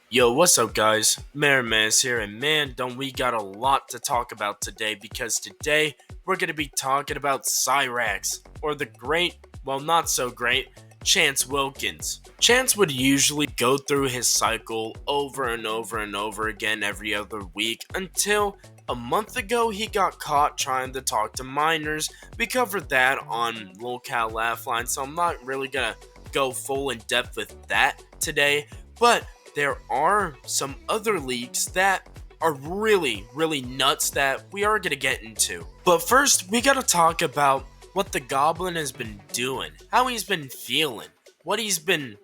Yo, what's up, guys? Mayorman's here, and man, don't we got a lot to talk about today because today we're gonna be talking about Cyrax, or the great, well, not so great, Chance Wilkins. Chance would usually go through his cycle over and over and over again every other week until a month ago he got caught trying to talk to minors. We covered that on Lolcow Laugh Line, so I'm not really gonna go full in depth with that today, but there are some other leaks that are really nuts that we are going to get into. But first, we got to talk about what the Goblin has been doing, how he's been feeling, what he's been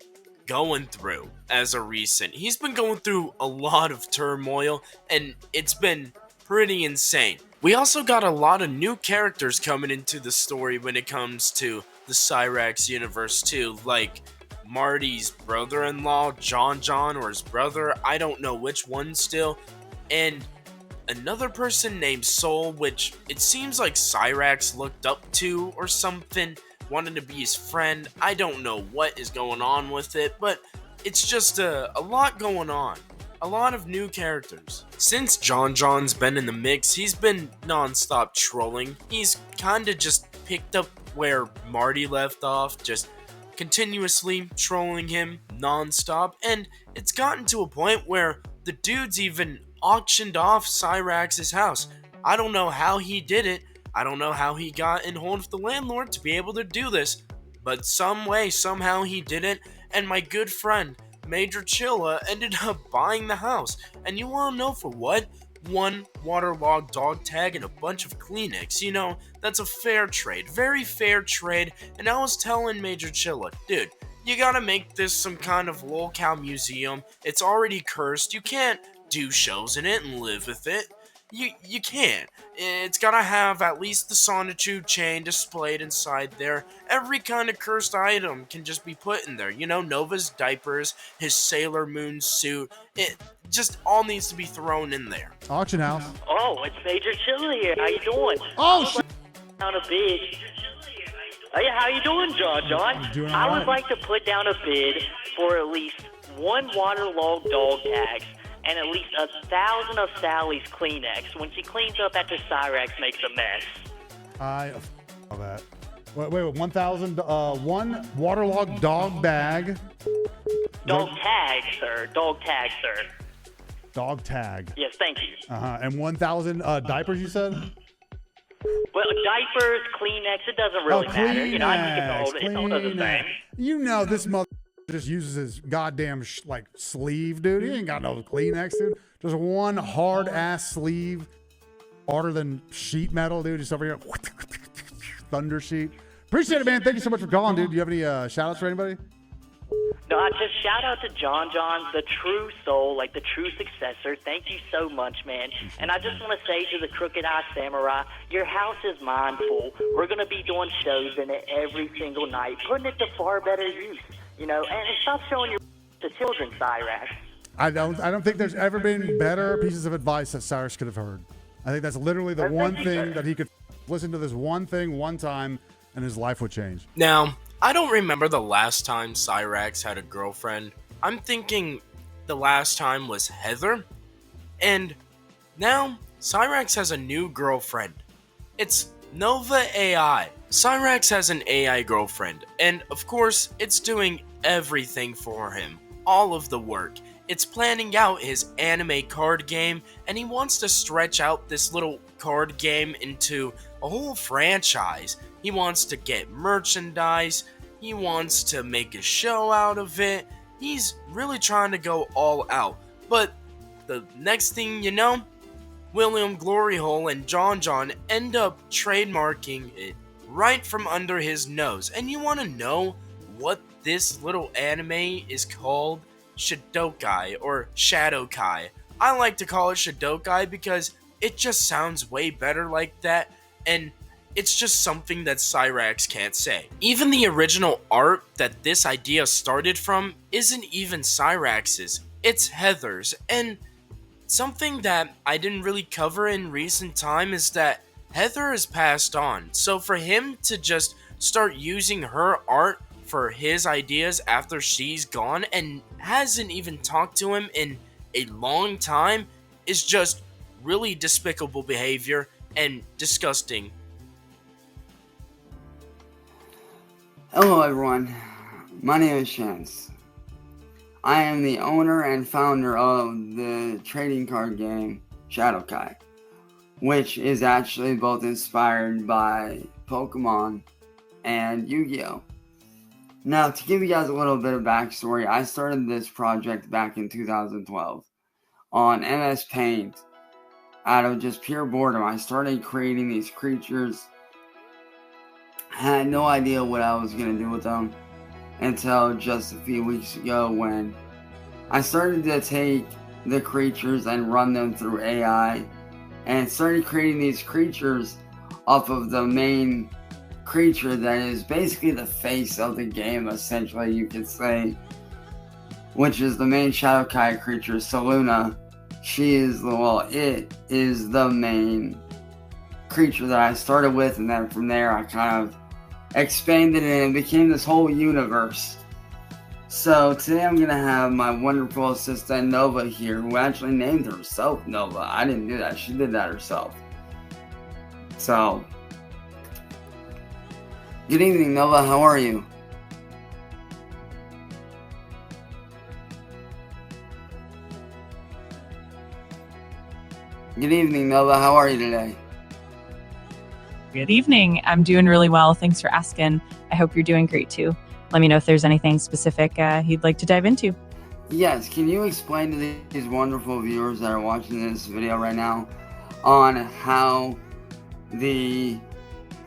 going through as a recent. He's been going through a lot of turmoil, and it's been pretty insane. We also got a lot of new characters coming into the story when it comes to the Cyrax universe too, like Marty's brother-in-law, John, or his brother, I don't know which one still, and another person named Soul, which it seems like Cyrax looked up to or something, wanted to be his friend. I don't know what is going on with it, but it's just a lot going on. A lot of new characters. Since John's been in the mix, he's been non-stop trolling. He's kinda just picked up where Marty left off, just continuously trolling him non-stop, and it's gotten to a point where the dude's even auctioned off Cyrax's house. I don't know how he did it. I don't know how he got in hold of the landlord to be able to do this, but some way, somehow he did it, and my good friend Major Chilla ended up buying the house. And you wanna know for what? One waterlogged dog tag and a bunch of Kleenex. You know, that's a fair trade. Very fair trade. And I was telling Major Chilla, dude, you gotta make this some kind of Lolcow museum. It's already cursed. You can't do shows in it and live with it. You can't. It's gotta have at least the Sonitude chain displayed inside there. Every kind of cursed item can just be put in there. You know, Nova's diapers, his Sailor Moon suit. It just all needs to be thrown in there. Auction house. Oh, it's Major Chilla here. How you doing? Oh, I would like to put down a bid. Hey, how you doing, John? Doing all I right. would like to put down a bid for at least one waterlogged dog tags and at least 1,000 of Sally's Kleenex when she cleans up after Cyrax makes a mess. I all that. Wait, 1,000. One waterlogged dog bag. Dog tag, sir. Dog tag, sir. Dog tag. Yes, thank you. And 1,000 diapers. You said. Well, diapers, Kleenex, it doesn't really matter. You know, I think it's all the same. Kleenex. You know this mother just uses his goddamn sleeve, dude. He ain't got no Kleenex, dude. Just one hard ass sleeve, harder than sheet metal, dude. Just over here, thunder sheet. Appreciate it, man. Thank you so much for calling, dude. Do you have any shout outs for anybody? No, I just shout out to John, the true soul, like the true successor. Thank you so much, man. And I just want to say to the Crooked Eye Samurai, your house is mindful. We're going to be doing shows in it every single night, putting it to far better use, you know, and stop showing your to children, Cyrax. I don't think there's ever been better pieces of advice that Cyrus could have heard. I think that's literally the one thing that he could listen to this one thing one time and his life would change. Now, I don't remember the last time Cyrax had a girlfriend. I'm thinking the last time was Heather. And now Cyrax has a new girlfriend. It's Nova AI. Cyrax has an AI girlfriend, and of course, it's doing everything for him. All of the work. It's planning out his anime card game, and he wants to stretch out this little card game into a whole franchise. He wants to get merchandise. He wants to make a show out of it. He's really trying to go all out. But the next thing you know, William Gloryhole and John end up trademarking it right from under his nose. And you want to know what this little anime is called? Shidokai or Shadowkai. I like to call it Shidokai because it just sounds way better like that, and it's just something that Cyrax can't say. Even the original art that this idea started from isn't even Cyrax's, it's Heather's. And something that I didn't really cover in recent time is that Heather has passed on, so for him to just start using her art for his ideas after she's gone and hasn't even talked to him in a long time is just really despicable behavior and disgusting. Hello everyone, my name is Chance. I am the owner and founder of the trading card game Shadowkai, which is actually both inspired by Pokemon and Yu-Gi-Oh! Now, to give you guys a little bit of backstory, I started this project back in 2012 on MS Paint. Out of just pure boredom, I started creating these creatures. I had no idea what I was going to do with them until just a few weeks ago when I started to take the creatures and run them through AI and started creating these creatures off of the main creature that is basically the face of the game, essentially, you could say, which is the main Shadowkai creature, Saluna. It is the main creature that I started with, and then from there I kind of expanded it and became this whole universe. So today I'm going to have my wonderful assistant Nova here, who actually named herself Nova. I didn't do that, she did that herself. So, good evening Nova, how are you? Good evening Nova, how are you today? Good evening. I'm doing really well. Thanks for asking. I hope you're doing great too. Let me know if there's anything specific you'd like to dive into. Yes, can you explain to these wonderful viewers that are watching this video right now on how the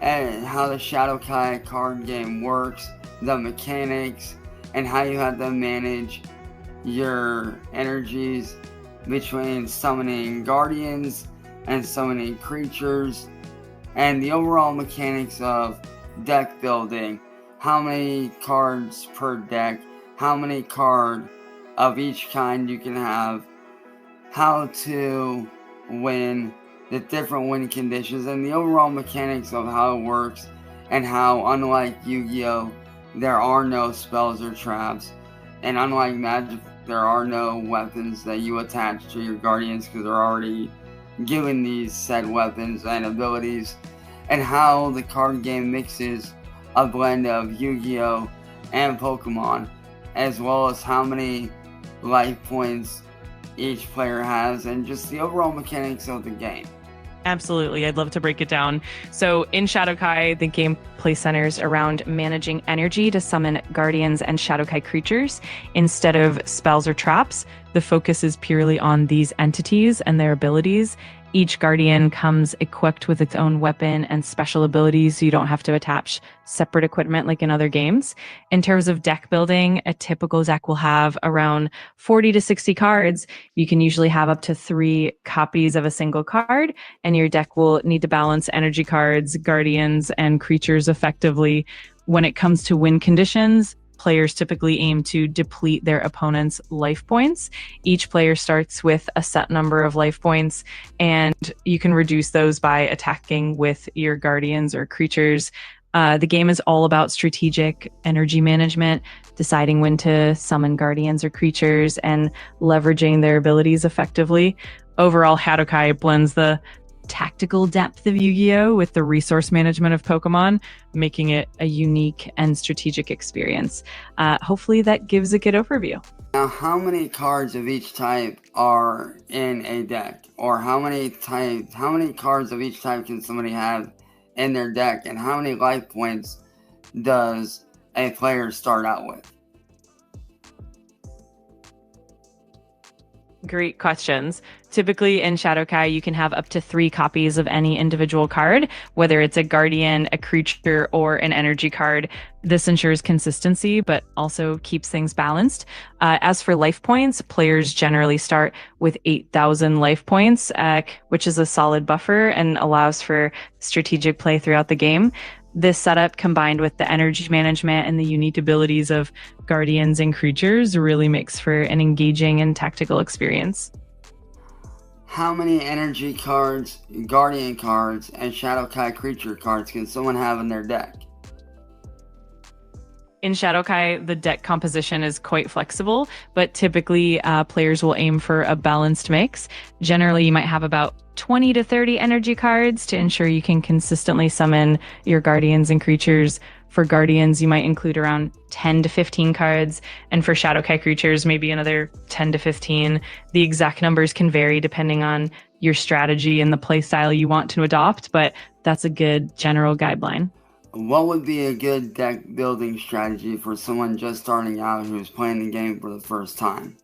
Shadowkai card game works, the mechanics, and how you have to manage your energies between summoning guardians and summoning creatures, and the overall mechanics of deck building, how many cards per deck, how many cards of each kind you can have, how to win, the different win conditions, and the overall mechanics of how it works, and how, unlike Yu-Gi-Oh!, there are no spells or traps, and unlike Magic, there are no weapons that you attach to your guardians because they're already given these said weapons and abilities, and how the card game mixes a blend of Yu-Gi-Oh! And Pokemon, as well as how many life points each player has, and just the overall mechanics of the game. Absolutely. I'd love to break it down. So in Shadowkai, the gameplay centers around managing energy to summon guardians and Shadowkai creatures. Instead of spells or traps, the focus is purely on these entities and their abilities. Each guardian comes equipped with its own weapon and special abilities, so you don't have to attach separate equipment like in other games. In terms of deck building, a typical deck will have around 40 to 60 cards. You can usually have up to 3 copies of a single card, and your deck will need to balance energy cards, guardians, and creatures effectively. When it comes to win conditions, players typically aim to deplete their opponent's life points. Each player starts with a set number of life points, and you can reduce those by attacking with your guardians or creatures. The game is all about strategic energy management, deciding when to summon guardians or creatures, and leveraging their abilities effectively. Overall, Shadowkai blends the tactical depth of Yu-Gi-Oh! With the resource management of Pokemon, making it a unique and strategic experience. Hopefully that gives a good overview. Now, how many cards of each type are in a deck? Or how many cards of each type can somebody have in their deck? And how many life points does a player start out with? Great questions. Typically in Shadowkai, you can have up to 3 copies of any individual card, whether it's a guardian, a creature, or an energy card. This ensures consistency, but also keeps things balanced. As for life points, players generally start with 8,000 life points, which is a solid buffer and allows for strategic play throughout the game. This setup, combined with the energy management and the unique abilities of guardians and creatures, really makes for an engaging and tactical experience. How many energy cards, guardian cards, and Shadowkai creature cards can someone have in their deck? In Shadowkai, the deck composition is quite flexible, but typically players will aim for a balanced mix. Generally, you might have about 20 to 30 energy cards to ensure you can consistently summon your guardians and creatures. For guardians, you might include around 10 to 15 cards, and for Shadowkai creatures, maybe another 10 to 15. The exact numbers can vary depending on your strategy and the playstyle you want to adopt, but that's a good general guideline. What would be a good deck building strategy for someone just starting out who's playing the game for the first time?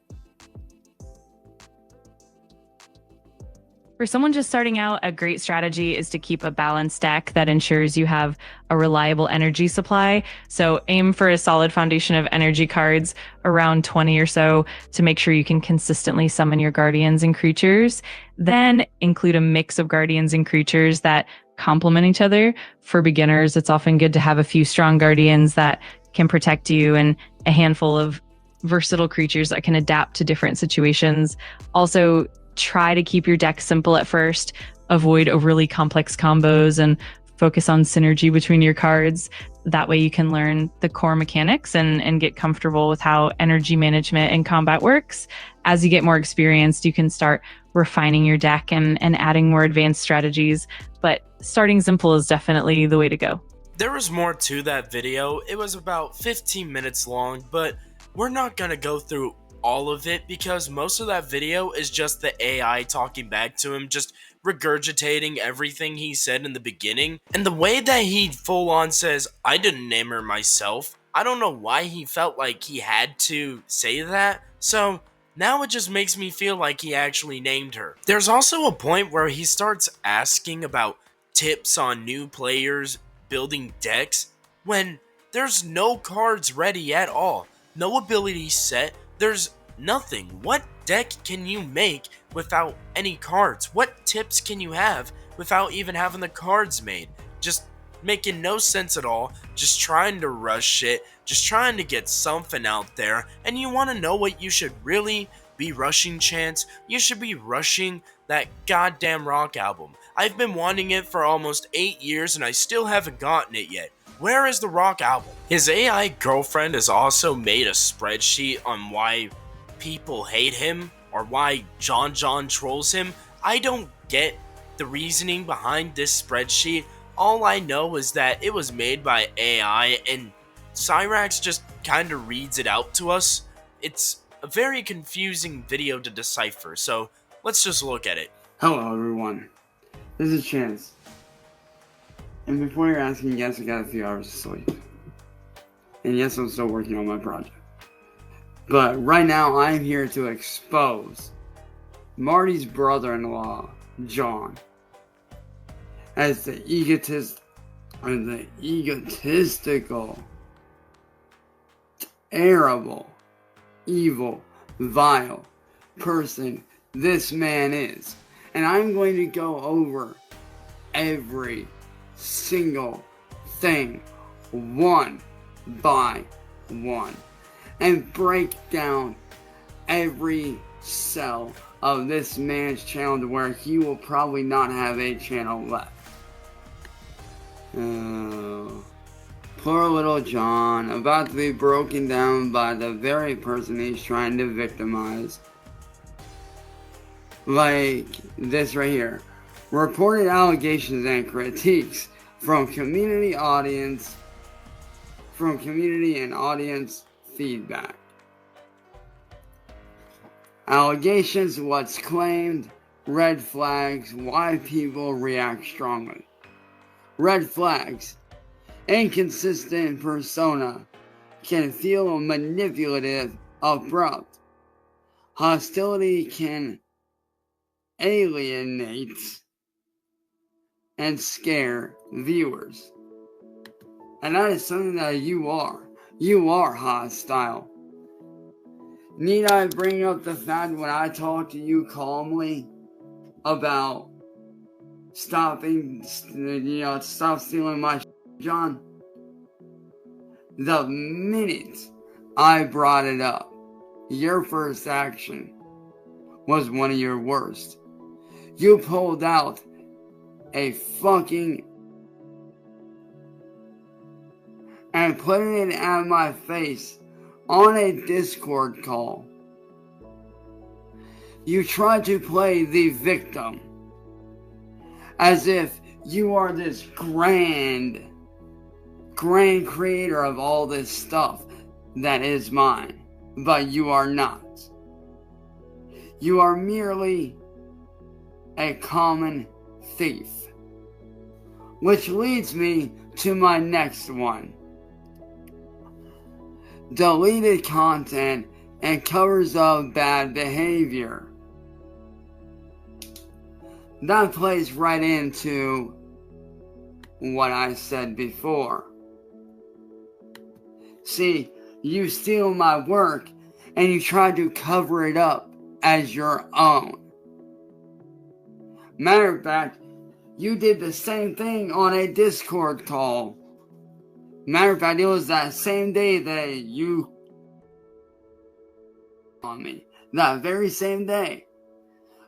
For someone just starting out, a great strategy is to keep a balanced deck that ensures you have a reliable energy supply. So aim for a solid foundation of energy cards, around 20 or so, to make sure you can consistently summon your guardians and creatures. Then include a mix of guardians and creatures that complement each other. For beginners, it's often good to have a few strong guardians that can protect you and a handful of versatile creatures that can adapt to different situations. Also, try to keep your deck simple at first, avoid overly complex combos, and focus on synergy between your cards. That way you can learn the core mechanics and get comfortable with how energy management and combat works. As you get more experienced, you can start refining your deck and adding more advanced strategies, but starting simple is definitely the way to go. There was more to that video. It was about 15 minutes long, but we're not gonna go through all of it because most of that video is just the AI talking back to him, just regurgitating everything he said in the beginning. And the way that he full on says, I didn't name her myself, I don't know why he felt like he had to say that. So now it just makes me feel like he actually named her. There's also a point where he starts asking about tips on new players building decks when there's no cards ready at all, no abilities set. There's nothing. What deck can you make without any cards? What tips can you have without even having the cards made? Just making no sense at all. Just trying to rush shit. Just trying to get something out there. And you want to know what you should really be rushing, Chance? You should be rushing that goddamn rock album. I've been wanting it for almost 8 years and I still haven't gotten it yet. Where is the rock album? His AI girlfriend has also made a spreadsheet on why people hate him or why John trolls him. I don't get the reasoning behind this spreadsheet. All I know is that it was made by AI and Cyrax just kind of reads it out to us. It's a very confusing video to decipher, so let's just look at it. Hello everyone, this is Chance. And before you're asking, yes, I got a few hours of sleep. And yes, I'm still working on my project. But right now, I'm here to expose Marty's brother-in-law, John, as the egotistical, terrible, evil, vile person this man is. And I'm going to go over every single thing one by one and break down every cell of this man's channel to where he will probably not have a channel left. Oh, poor little John, about to be broken down by the very person he's trying to victimize. Like this right here. Reported allegations and critiques from community and audience feedback. Allegations, what's claimed, red flags, why people react strongly. Red flags, inconsistent persona, can feel manipulative, abrupt. Hostility can alienate and scare viewers. And that is something that you are. You are hostile. Need I bring up the fact when I talk to you calmly about stop stealing my John? The minute I brought it up, your first action was one of your worst. You pulled out a fucking and putting it at my face on a Discord call. You try to play the victim as if you are this grand creator of all this stuff that is mine, but you are not. You are merely a common thief. Which leads me to my next one. Deleted content and covers of bad behavior. That plays right into what I said before. See, you steal my work and you try to cover it up as your own. Matter of fact, you did the same thing on a Discord call. Matter of fact, it was that same day that you on me. That very same day.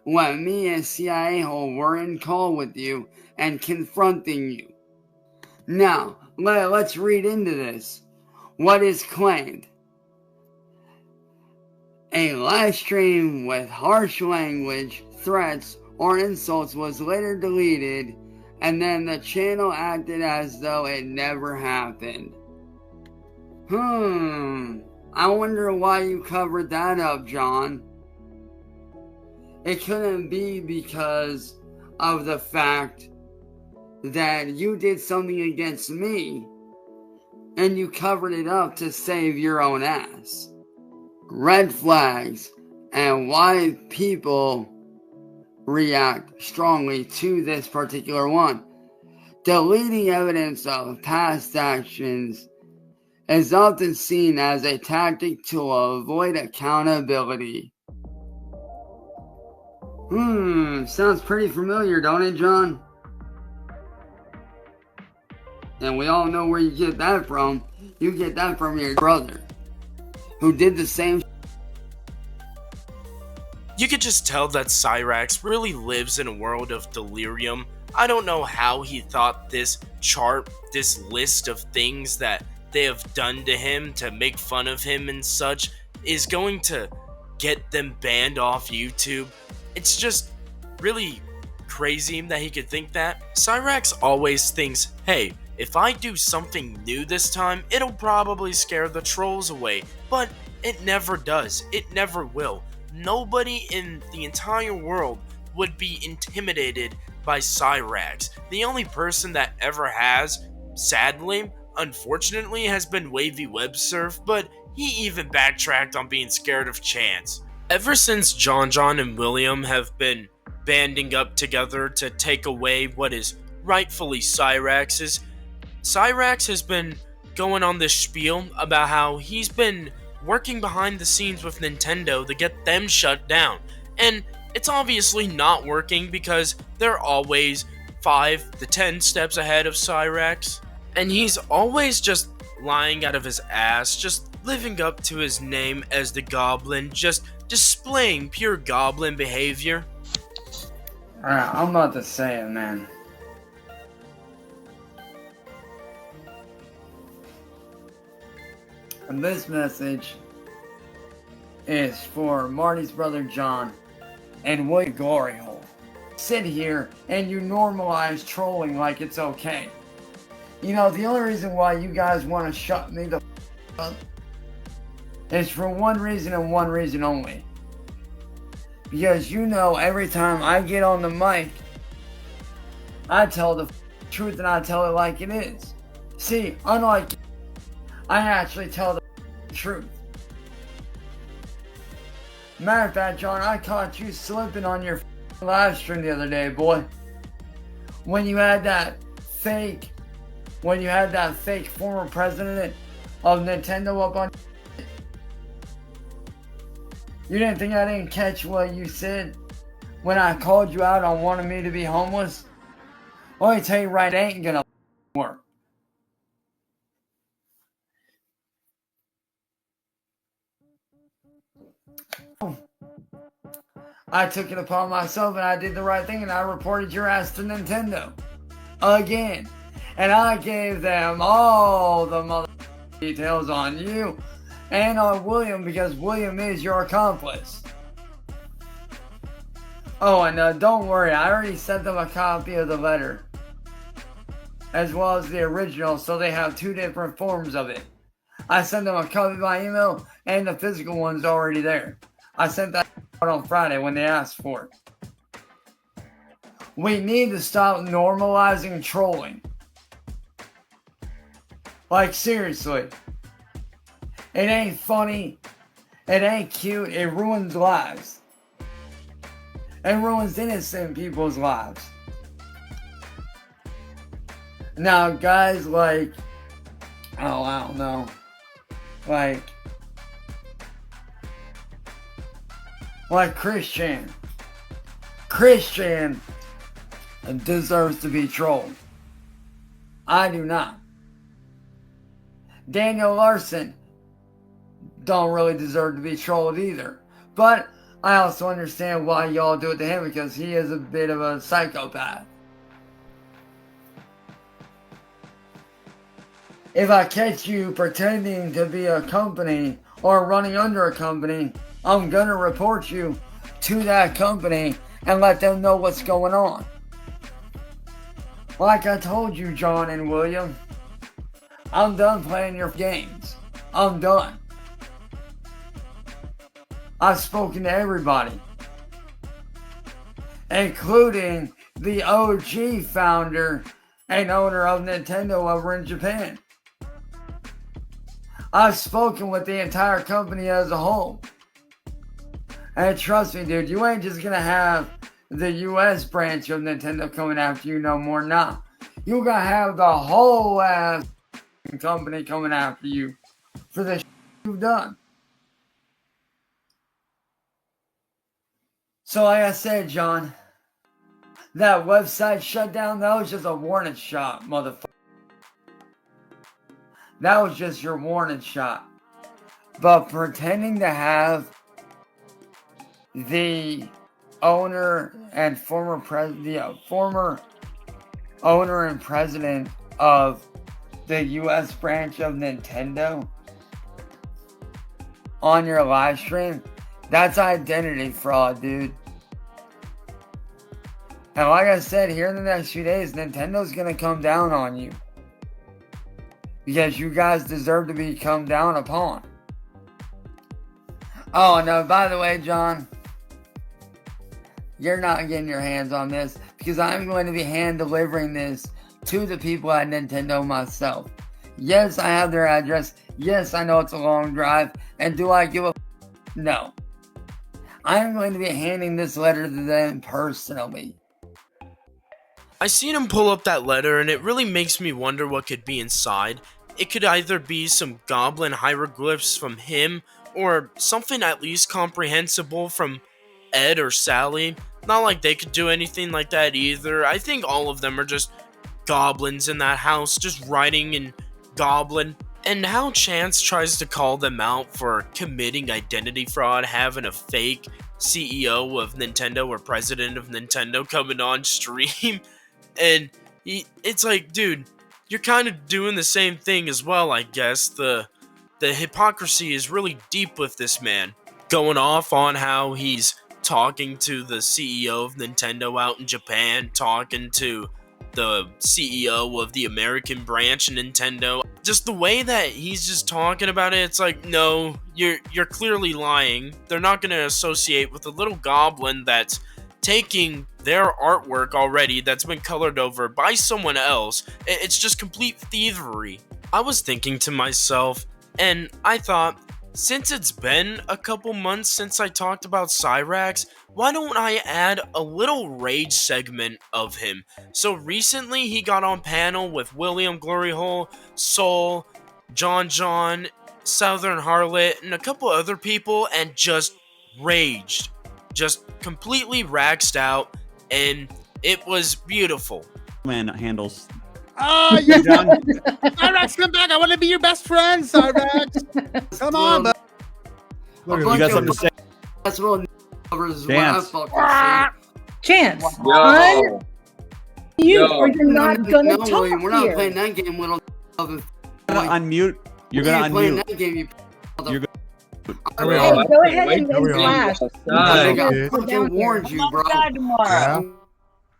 When me and CIA Hole were in call with you and confronting you. Now, let's read into this. What is claimed? A live stream with harsh language, threats, or insults was later deleted, and then the channel acted as though it never happened. I wonder why you covered that up, John. It couldn't be because of the fact that you did something against me and you covered it up to save your own ass. Red flags and why people react strongly to this particular one. Deleting evidence of past actions is often seen as a tactic to avoid accountability. Sounds pretty familiar, don't it, John? And we all know where you get that from. You get that from your brother, who did the same. You could just tell that Cyrax really lives in a world of delirium. I don't know how he thought this chart, this list of things that they have done to him to make fun of him and such, is going to get them banned off YouTube. It's just really crazy that he could think that. Cyrax always thinks, hey, if I do something new this time, it'll probably scare the trolls away. But it never does. It never will. Nobody in the entire world would be intimidated by Cyrax. The only person that ever has, sadly, unfortunately, has been Wavy Web Surf, but he even backtracked on being scared of Chance. Ever since John and William have been banding up together to take away what is rightfully Cyrax's, Cyrax has been going on this spiel about how he's been working behind the scenes with Nintendo to get them shut down. And it's obviously not working because they're always 5 to 10 steps ahead of Cyrax. And he's always just lying out of his ass, just living up to his name as the Goblin, just displaying pure Goblin behavior. Alright, I'm about to say it, man. And this message is for Marty's brother John and William Glory Hole. Sit here and you normalize trolling like it's okay. You know, the only reason why you guys want to shut me the up is for one reason and one reason only. Because you know, every time I get on the mic, I tell the truth and I tell it like it is. See, unlike I actually tell the truth. Matter of fact, John, I caught you slipping on your live stream the other day, boy. When you had that fake former president of Nintendo up on. You didn't think I didn't catch what you said when I called you out on wanting me to be homeless? Well, let me tell you right, it ain't gonna work. I took it upon myself and I did the right thing and I reported your ass to Nintendo. Again. And I gave them all the details on you and on William because William is your accomplice. Oh, and don't worry, I already sent them a copy of the letter, as well as the original, so they have 2 different forms of it. I sent them a copy by email, and the physical one's already there. I sent that out on Friday when they asked for it. We need to stop normalizing trolling. Like, seriously. It ain't funny. It ain't cute. It ruins lives. It ruins innocent people's lives. Now, guys like, oh, I don't know. Like Christian. Christian deserves to be trolled. I do not. Daniel Larson don't really deserve to be trolled either. But I also understand why y'all do it to him because he is a bit of a psychopath. If I catch you pretending to be a company or running under a company, I'm gonna report you to that company and let them know what's going on. Like I told you, John and William, I'm done playing your games. I'm done. I've spoken to everybody, including the OG founder and owner of Nintendo over in Japan. I've spoken with the entire company as a whole. And trust me, dude, you ain't just gonna have the US branch of Nintendo coming after you no more. Nah. You gotta have the whole ass company coming after you for the you've done. So like I said, John, that website shutdown, that was just a warning shot, motherfucker. That was just your warning shot. But pretending to have the owner and former owner and president of the US branch of Nintendo on your live stream, that's identity fraud, dude. And like I said, here in the next few days, Nintendo's gonna come down on you. Because you guys deserve to be come down upon. Oh, no, by the way, John, you're not getting your hands on this because I'm going to be hand delivering this to the people at Nintendo myself. Yes, I have their address. Yes, I know it's a long drive. And do I give a no. I'm going to be handing this letter to them personally. I seen him pull up that letter and it really makes me wonder what could be inside. It could either be some goblin hieroglyphs from him or something at least comprehensible from Ed or Sally. Not like they could do anything like that either. I think all of them are just goblins in that house, just writing in goblin. And how Chance tries to call them out for committing identity fraud, having a fake CEO of Nintendo or president of Nintendo coming on stream. And it's like, dude, you're kind of doing the same thing as well, I guess. The hypocrisy is really deep with this man. Going off on how he's talking to the CEO of Nintendo out in Japan, talking to the CEO of the American branch of Nintendo. Just the way that he's just talking about it, it's like, no, you're clearly lying. They're not going to associate with a little goblin that's taking their artwork already that's been colored over by someone else. It's just complete thievery. I was thinking to myself, and I thought, since it's been a couple months since I talked about Cyrax, why don't I add a little rage segment of him? So recently he got on panel with William Gloryhole, Soul, John, Southern Harlot, and a couple other people and just raged. Just completely raxed out, and it was beautiful. Man handles. Oh, yeah, Cyrax, come back. I want to be your best friend, Cyrax. Come on, bud. A You bunch got of something to say? that's real is what I Dance. fucking say. Chance, Yo. you Yo. or you're not gonna talk William, we're not here. playing that game, little. Unmute. You're We gonna ain't playing unmute. that game, you You're mother- Hey, I go ahead and There we win are. Flash. Nice, think I bitch. fucking warned you, bro. Yeah?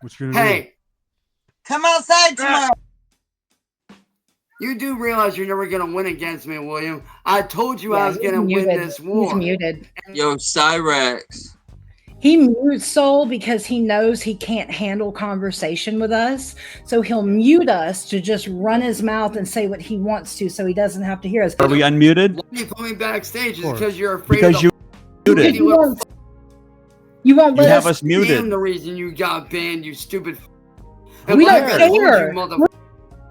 What you gonna do? Hey, Come outside tomorrow. you do realize you're never gonna win against me, William. I told you I Yeah, was he's gonna win muted. this war. He's muted. Yo, Cyrax. He mutes Soul because he knows he can't handle conversation with us. So he'll mute us to just run his mouth and say what he wants to so he doesn't have to hear us. Are we unmuted? Why do you put me backstage? Is course. because you're afraid Because of you the muted. You won't, you won't You let have us. us muted. I'm the reason you got banned, you stupid. We why don't I gotta hold care. You, mother-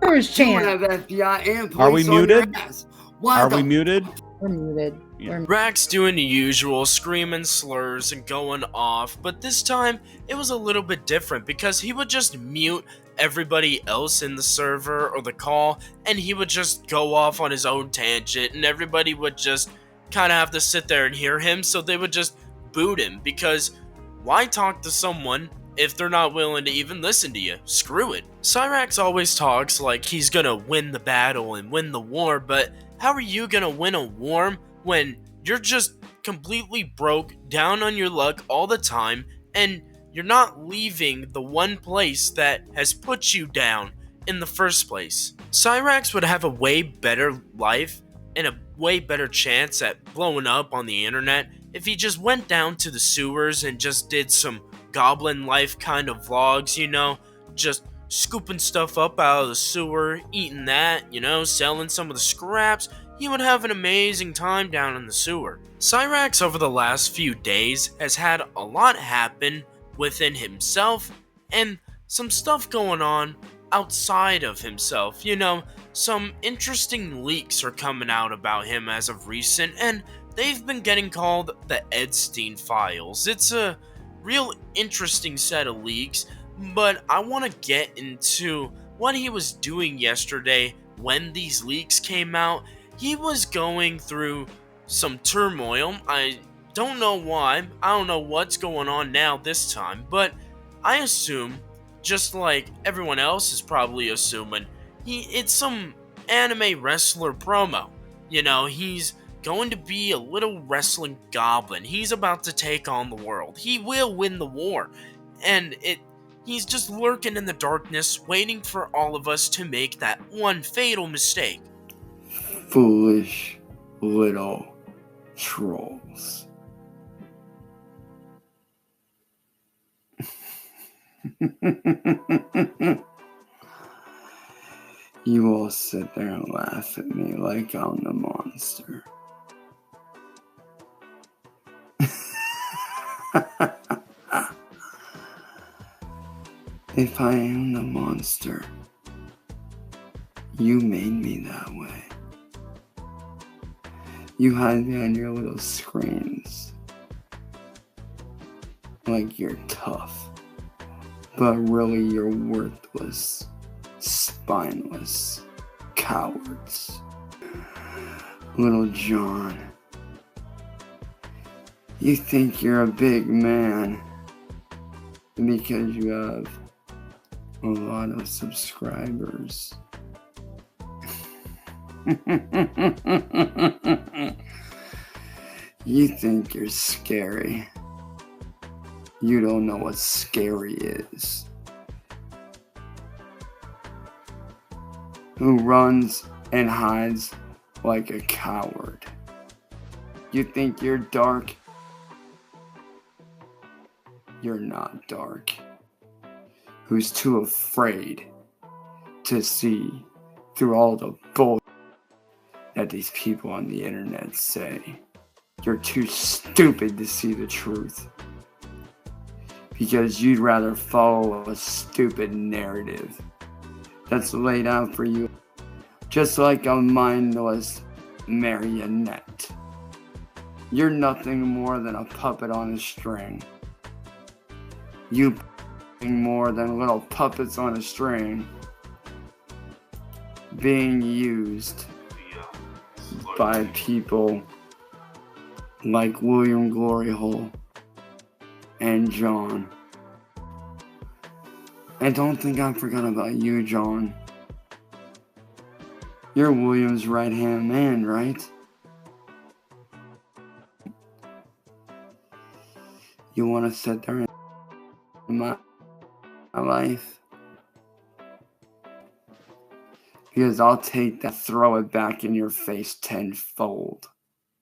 We're his you would chant. have FBI and police Are we on your muted? ass. Why Are the we muted? We're muted. Yeah. Rax doing the usual, screaming slurs and going off, but this time it was a little bit different because he would just mute everybody else in the server or the call, and he would just go off on his own tangent, and everybody would just kind of have to sit there and hear him, so they would just boot him because why talk to someone if they're not willing to even listen to you? Screw it. Cyrax always talks like he's gonna win the battle and win the war, but how are you gonna win a war when you're just completely broke, down on your luck all the time, and you're not leaving the one place that has put you down in the first place? Cyrax would have a way better life and a way better chance at blowing up on the internet if he just went down to the sewers and just did some goblin life kind of vlogs, you know, just scooping stuff up out of the sewer, eating that, you know, selling some of the scraps. He would have an amazing time down in the sewer. Cyrax over the last few days has had a lot happen within himself and some stuff going on outside of himself. You know, some interesting leaks are coming out about him as of recent, and they've been getting called the Edstein files. It's a real interesting set of leaks, but I want to get into what he was doing yesterday when these leaks came out. He was going through some turmoil. I don't know why. I don't know what's going on now this time, but I assume, just like everyone else is probably assuming, it's some anime wrestler promo. You know, he's going to be a little wrestling goblin. He's about to take on the world. He will win the war. And he's just lurking in the darkness, waiting for all of us to make that one fatal mistake. Foolish little trolls. You all sit there and laugh at me like I'm the monster. If I am the monster, you made me that way. You hide me on your little screens like you're tough, but really you're worthless, spineless cowards. Little John, you think you're a big man because you have a lot of subscribers. You think you're scary. You don't know what scary is. Who runs and hides like a coward. You think you're dark. You're not dark. Who's too afraid to see through all the bull that these people on the internet say. You're too stupid to see the truth. Because you'd rather follow a stupid narrative that's laid out for you, just like a mindless marionette. You're nothing more than a puppet on a string. You more than little puppets on a string being used by people like William Gloryhole and John. And don't think I forgot about you, John. You're William's right-hand man, right? You want to sit there in my life? Because I'll take that, throw it back in your face tenfold.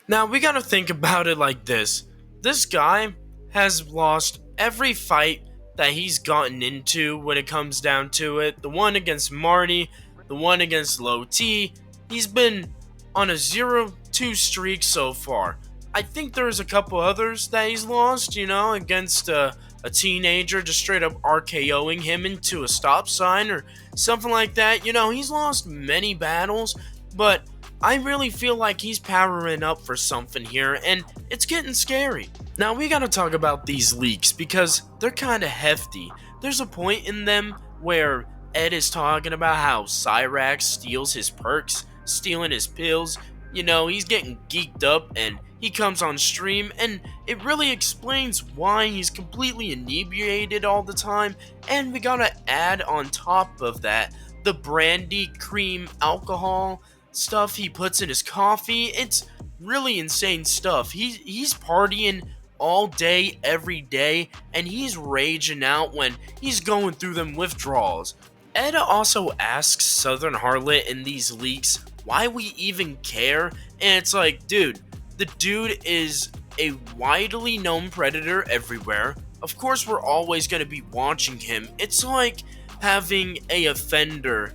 Now, we gotta think about it like this. This guy has lost every fight that he's gotten into when it comes down to it. The one against Marty, the one against Low T. He's been on a 0-2 streak so far. I think there's a couple others that he's lost, against a teenager just straight up RKOing him into a stop sign or something like that. He's lost many battles, but I really feel like he's powering up for something here, and it's getting scary. Now, we gotta talk about these leaks because they're kinda hefty. There's a point in them where Ed is talking about how Cyrax steals his perks, stealing his pills. He's getting geeked up and he comes on stream, and it really explains why he's completely inebriated all the time. And we gotta add on top of that the brandy cream alcohol stuff he puts in his coffee. It's really insane stuff. He's partying all day, every day, and he's raging out when he's going through them withdrawals. Ed also asks Southern Harlot in these leaks why we even care, and it's like, dude, the dude is a widely known predator everywhere. Of course, we're always going to be watching him. It's like having a offender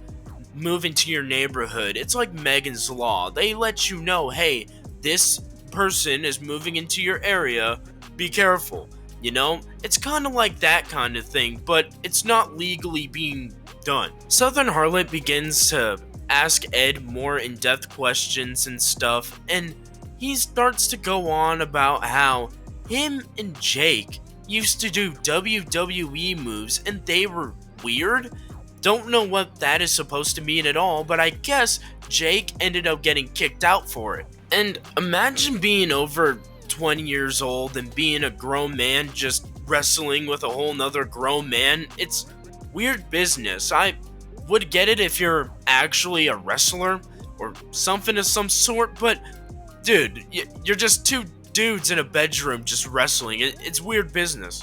move into your neighborhood. It's like Megan's Law. They let you know, hey, this person is moving into your area. Be careful. It's kind of like that kind of thing, but it's not legally being done. Southern Harlot begins to ask Ed more in-depth questions and stuff, and he starts to go on about how him and Jake used to do WWE moves and they were weird. Don't know what that is supposed to mean at all, but I guess Jake ended up getting kicked out for it. And imagine being over 20 years old and being a grown man just wrestling with a whole nother grown man. It's weird business. I would get it if you're actually a wrestler or something of some sort, but dude, you're just two dudes in a bedroom just wrestling. It's weird business.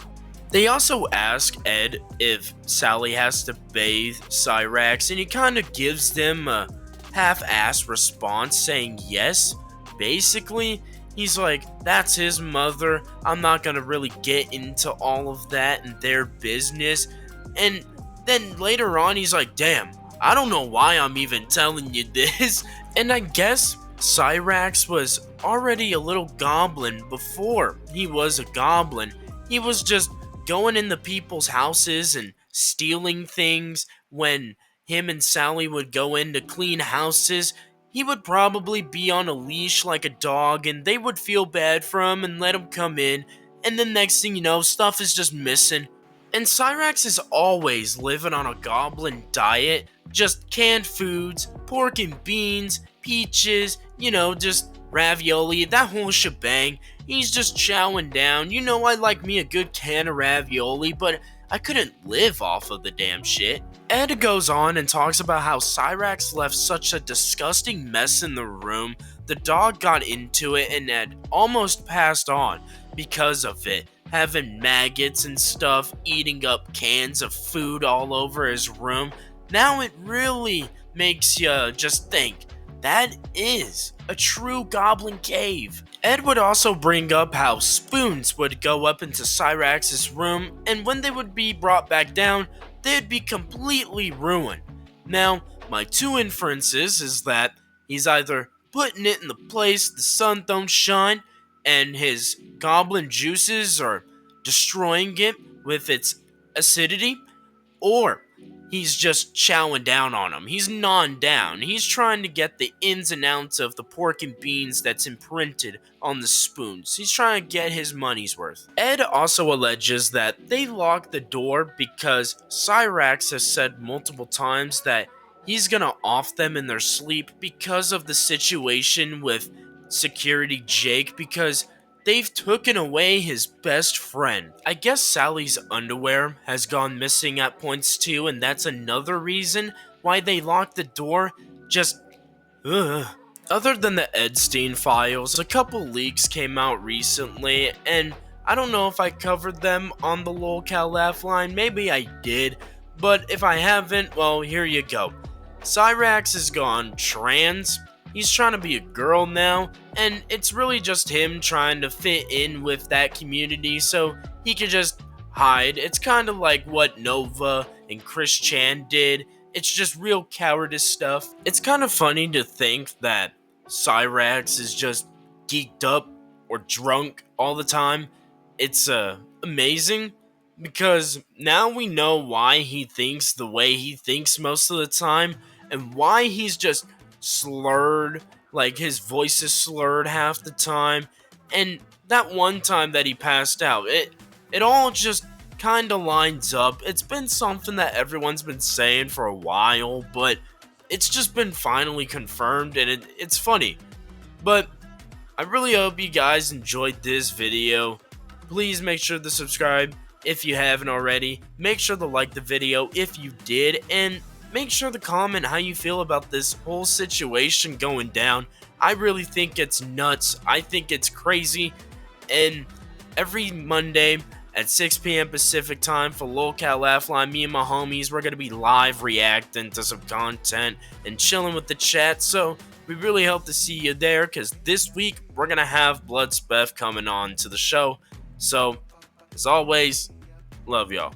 They also ask Ed if Sally has to bathe Cyrax, and he kind of gives them a half-assed response saying yes. Basically, he's like, that's his mother. I'm not gonna really get into all of that and their business. And then later on, he's like, damn, I don't know why I'm even telling you this. And I guess Cyrax was already a little goblin before he was a goblin. He was just going into people's houses and stealing things. When him and Sally would go in to clean houses, he would probably be on a leash like a dog, and they would feel bad for him and let him come in, and the next thing you know, stuff is just missing. And Cyrax is always living on a goblin diet, just canned foods, pork and beans, peaches, just ravioli, that whole shebang. He's just chowing down. I like me a good can of ravioli, but I couldn't live off of the damn shit. Ed goes on and talks about how Cyrax left such a disgusting mess in the room. The dog got into it and had almost passed on because of it, having maggots and stuff, eating up cans of food all over his room. Now it really makes you just think, that is a true goblin cave. Ed would also bring up how spoons would go up into Cyrax's room, and when they would be brought back down, they'd be completely ruined. Now, my two inferences is that he's either putting it in the place the sun don't shine, and his goblin juices are destroying it with its acidity, or he's just chowing down on them. He's gnawing down. He's trying to get the ins and outs of the pork and beans that's imprinted on the spoons. He's trying to get his money's worth. Ed also alleges that they locked the door because Cyrax has said multiple times that he's gonna off them in their sleep because of the situation with security Jake, because they've taken away his best friend. I guess Sally's underwear has gone missing at points too, and that's another reason why they locked the door. Just Ugh. Other than the Edstein files, a couple leaks came out recently, and I don't know if I covered them on the Lolcow laugh line. Maybe I did, but if I haven't, well, here you go. Cyrax has gone trans. He's trying to be a girl now, and it's really just him trying to fit in with that community so he can just hide. It's kind of like what Nova and Chris Chan did. It's just real cowardice stuff. It's kind of funny to think that Cyrax is just geeked up or drunk all the time. It's amazing because now we know why he thinks the way he thinks most of the time and why he's just slurred, like his voice is slurred half the time. And that one time that he passed out, it all just kind of lines up. It's been something that everyone's been saying for a while, but it's just been finally confirmed, and it's funny. But I really hope you guys enjoyed this video. Please make sure to subscribe if you haven't already. Make sure to like the video if you did, and make sure to comment how you feel about this whole situation going down. I really think it's nuts. I think it's crazy. And every Monday at 6 p.m. Pacific time for Lolcow Laugh Line, me and my homies, we're going to be live reacting to some content and chilling with the chat. So we really hope to see you there, because this week we're going to have Bloodspeth coming on to the show. So, as always, love y'all.